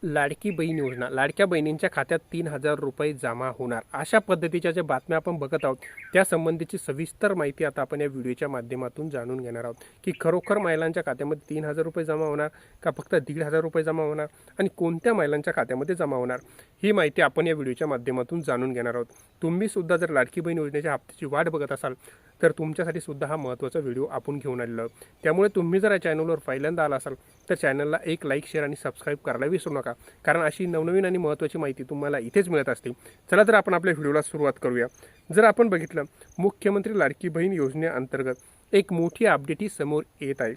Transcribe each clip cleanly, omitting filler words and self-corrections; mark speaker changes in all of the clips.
Speaker 1: लाडकी बहीण योजना, लाडक्या बहिणींच्या खात्यात 3,000 रुपये जमा होणार, अशा पद्धतीच्या ज्या बातम्या आपण बघत आहोत त्या संबंधीची सविस्तर माहिती आता आपण या व्हिडिओच्या माध्यमातून जाणून घेणार आहोत की खरोखर महिलांच्या खात्यामध्ये 3,000 रुपये जमा होणार का फक्त 1,500 रुपये जमा होणार आणि कोणत्या महिलांच्या खात्यामध्ये जमा होणार, ही माहिती आपण या व्हिडिओच्या माध्यमातून जाणून घेणार आहोत। तुम्ही सुद्धा जर लाडकी बहीण योजनेच्या हप्त्याची वाट बघत असाल तर तुमच्यासाठी सुद्धा हा महत्त्वाचा व्हिडिओ आपण घेऊन आलेलो आहोत। त्यामुळे तुम्ही जर या चॅनलवर पहिल्यांदा आला असाल तर चॅनलला एक लाईक, शेअर आणि सबस्क्राईब करायला विसरू नका, कारण अशी नवनवीन आणि महत्त्वाची माहिती तुम्हाला इथेच मिळत असते। चला तर आपण आपल्या व्हिडिओला सुरुवात करूया। जर आपण बघितलं, मुख्यमंत्री लाडकी बहीण योजनेअंतर्गत एक मोठी अपडेट ही समोर येत आहे।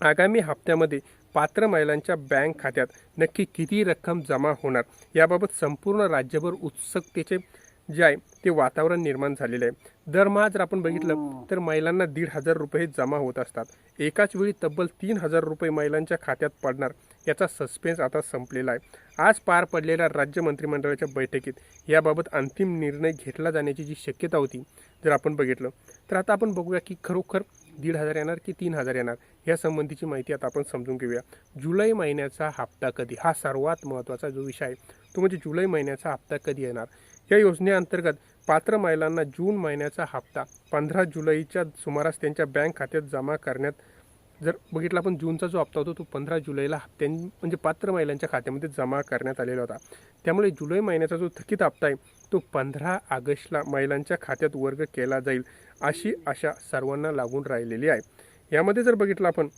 Speaker 1: आगामी हप्त्यामध्ये पात्र महिलांच्या बँक खात्यात नक्की किती रक्कम जमा होणार याबाबत संपूर्ण राज्यभर उत्सुकतेचे जे आहे ते वातावरण निर्माण झालेले आहे। दरमहा जर आपण बघितलं तर महिलांना 1,500 रुपये जमा होत असतात। एकाच वेळी तब्बल 3,000 रुपये महिलांच्या खात्यात पडणार याचा सस्पेन्स आता संपलेला आहे। आज पार पडलेल्या राज्य मंत्रिमंडळाच्या बैठकीत याबाबत अंतिम निर्णय घेतला जाण्याची जी शक्यता होती जर आपण बघितलं तर आता आपण बघूया की खरोखर 1,500 येणार की 3,000 येणार या संबंधीची माहिती आता आपण समजून घेऊया। जुलै महिन्याचा हप्ता कधी, हा सर्वात महत्त्वाचा जो विषय आहे तो म्हणजे जुलै महिन्याचा हप्ता कधी येणार। या योजनेअंतर्गत पात्र महिलांना जून महिन्याचा हप्ता 15 जुलैच्या सुमारास त्यांच्या बँक खात्यात जमा करण्यात, जर बघितला आपण जूनचा जो हप्ता होता तो 15 जुलैला म्हणजे पात्र महिलांच्या खात्यामध्ये जमा करण्यात आलेला होता। त्यामुळे जुलै महिन्याचा जो थकीत हप्ता आहे तो 15 ऑगस्टला महिलांच्या खात्यात वर्ग केला जाईल अशी आशा सर्वांना लागून राहिलेली आहे। यामध्ये जर बघितलं आपण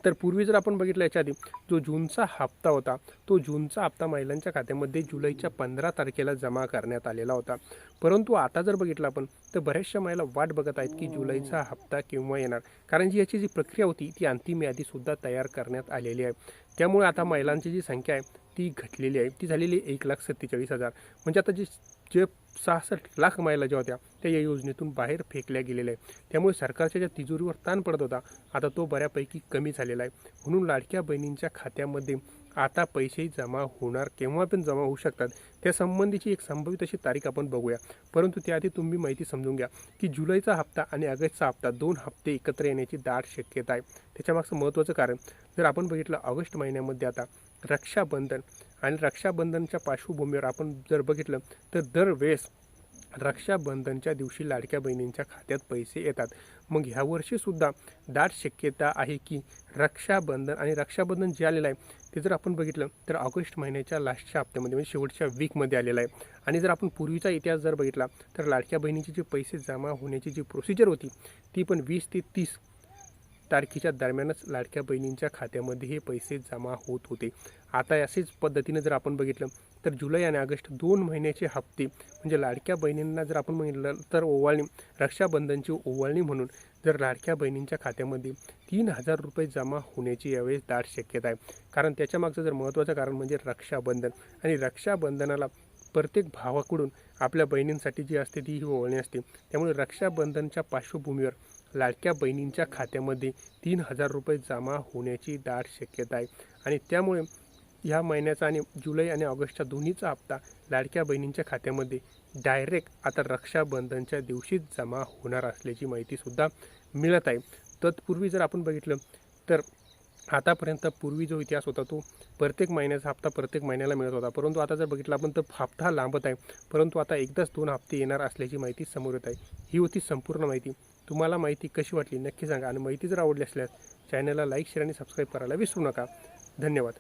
Speaker 1: तर पूर्वी जर आपण बघितलं याच्या आधी जो जूनचा हप्ता होता तो जूनचा हप्ता महिलांच्या खात्यामध्ये जुलैच्या 15 तारखेला जमा करण्यात आलेला होता। परंतु आता जर बघितलं आपण तर बऱ्याचशा महिला वाट बघत आहेत की जुलैचा हप्ता केव्हा येणार, कारण जी याची जी प्रक्रिया होती ती अंतिम यादीसुद्धा तयार करण्यात आलेली आहे। त्यामुळे आता महिलांची जी संख्या आहे ती घटलेली आहे, ती झालेली 1,47,000। म्हणजे आता जे 66 लाख महिला ज्या होत्या त्या या योजनेतून बाहेर फेकल्या गेलेल्या आहे। त्यामुळे सरकारच्या ज्या तिजोरीवर ताण पडत होता आता तो बऱ्यापैकी कमी झालेला आहे। म्हणून लाडक्या बहिणींच्या खात्यामध्ये आता पैसे जमा होणार, केव्हा पण जमा होऊ शकतात, त्या संबंधीची एक संभावित अशी तारीख आपण बघूया। परंतु त्याआधी तुम्ही माहिती समजून घ्या की जुलैचा हप्ता आणि ऑगस्टचा हप्ता 2 हप्ते एकत्र येण्याची दाट शक्यता आहे। त्याच्यामागचं महत्त्वाचं कारण जर आपण बघितलं, ऑगस्ट महिन्यामध्ये आता रक्षाबंधन आणि रक्षाबंधनच्या पार्श्वभूमीवर आपण जर बघितलं तर दरवेळेस रक्षाबंधनच्या दिवशी लाडक्या बहिणींच्या खात्यात पैसे येतात। मग ह्या वर्षीसुद्धा दाट शक्यता आहे की रक्षाबंधन आणि रक्षाबंधन जे आलेलं आहे ते जर आपण बघितलं तर ऑगस्ट महिन्याच्या लास्टच्या हप्त्यामध्ये म्हणजे शेवटच्या वीकमध्ये आलेलं आहे। आणि जर आपण पूर्वीचा इतिहास जर बघितला तर लाडक्या बहिणीचे जे पैसे जमा होण्याची जी प्रोसिजर होती ती पण 20 ते 30 तारखेच्या दरम्यानच लाडक्या बहिणींच्या खात्यामध्ये हे पैसे जमा होत होते। आता अशीच पद्धतीने जर आपण बघितलं तर जुलै आणि ऑगस्ट 2 महिन्याचे हप्ते म्हणजे लाडक्या बहिणींना जर आपण बघितलं तर ओवाळणी, रक्षाबंधनची ओवाळणी म्हणून जर लाडक्या बहिणींच्या खात्यामध्ये 3,000 रुपये जमा होण्याची यावेळेस दाट शक्यता आहे। कारण त्याच्यामागचं जर महत्त्वाचं कारण म्हणजे रक्षाबंधन, आणि रक्षाबंधनाला प्रत्येक भावाकडून आपल्या बहिणींसाठी जी असते ती ही ओवाळणी असते। त्यामुळे रक्षाबंधनच्या पार्श्वभूमीवर लाडक्या बहिणींच्या खात्यामध्ये 3,000 रुपये जमा होण्याची दाट शक्यता आहे। आणि त्यामुळे ह्या महिन्याचा आणि जुलै आणि ऑगस्टच्या दोन्हीचा हप्ता लाडक्या बहिणींच्या खात्यामध्ये डायरेक्ट आता रक्षाबंधनच्या दिवशीच जमा होणार असल्याची माहितीसुद्धा मिळत आहे। तत्पूर्वी जर आपण बघितलं तर आतापर्यंत पूर्वी जो इतिहास होता तो प्रत्येक महिन्याचा हप्ता प्रत्येक महिन्याला मिळत होता, परंतु आता जर बघितलं आपण तर हप्ता लांबत आहे। परंतु आता एकदाच 2 हप्ते येणार असल्याची माहिती समोर येत आहे। ही होती संपूर्ण माहिती। तुम्हाला माहिती कशी वाटली नक्की सांगा, आणि माहिती जर आवडली असल्यास चॅनलला लाईक, शेअर आणि सबस्क्राईब करायला विसरू नका। धन्यवाद।